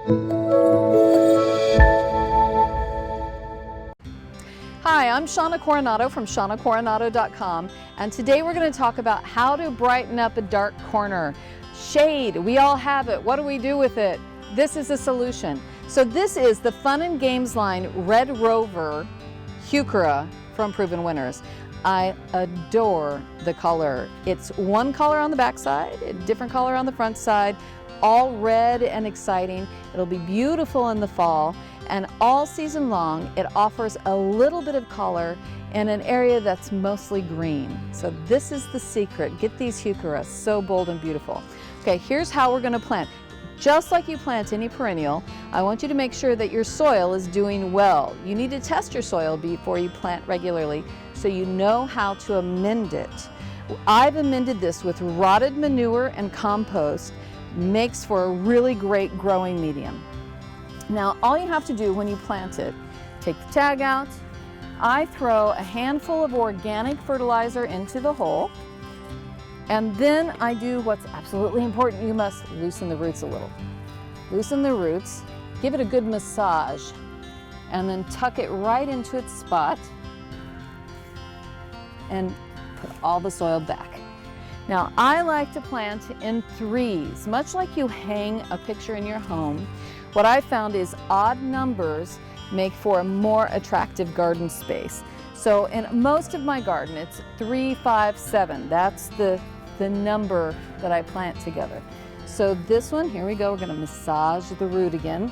Hi, I'm Shawna Coronado from ShawnaCoronado.com, and today we're going to talk about how to brighten up a dark corner. Shade, we all have it. What do we do with it? This is a solution. So this is the Fun and Games line Red Rover Heuchera from Proven Winners. I adore the color. It's one color on the back side, a different color on the front side, all red and exciting. It'll be beautiful in the fall, and all season long it offers a little bit of color in an area that's mostly green. So this is the secret. Get these Heucheras, so bold and beautiful. Okay, here's how we're going to plant. Just like you plant any perennial, I want you to make sure that your soil is doing well. You need to test your soil before you plant regularly so you know how to amend it. I've amended this with rotted manure and compost. Makes for a really great growing medium. Now all you have to do when you plant it, take the tag out. I throw a handful of organic fertilizer into the hole, and then I do what's absolutely important. You must loosen the roots a little. Loosen the roots, give it a good massage, and then tuck it right into its spot and put all the soil back. Now, I like to plant in threes, much like you hang a picture in your home. What I found is odd numbers make for a more attractive garden space. So in most of my garden, it's 3, 5, 7. That's the number that I plant together. So this one, here we go, we're gonna massage the root again,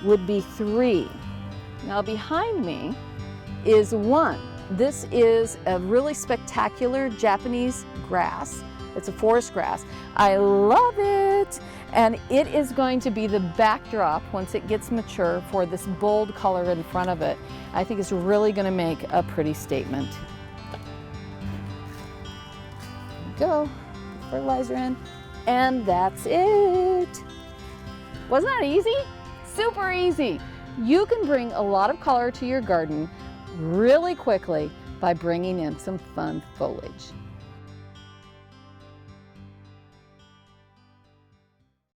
would be 3. Now behind me is 1. This is a really spectacular Japanese grass. It's a forest grass. I love it. And it is going to be the backdrop once it gets mature for this bold color in front of it. I think it's really going to make a pretty statement. Go, fertilizer in, and that's it. Wasn't that easy? Super easy. You can bring a lot of color to your garden really quickly by bringing in some fun foliage.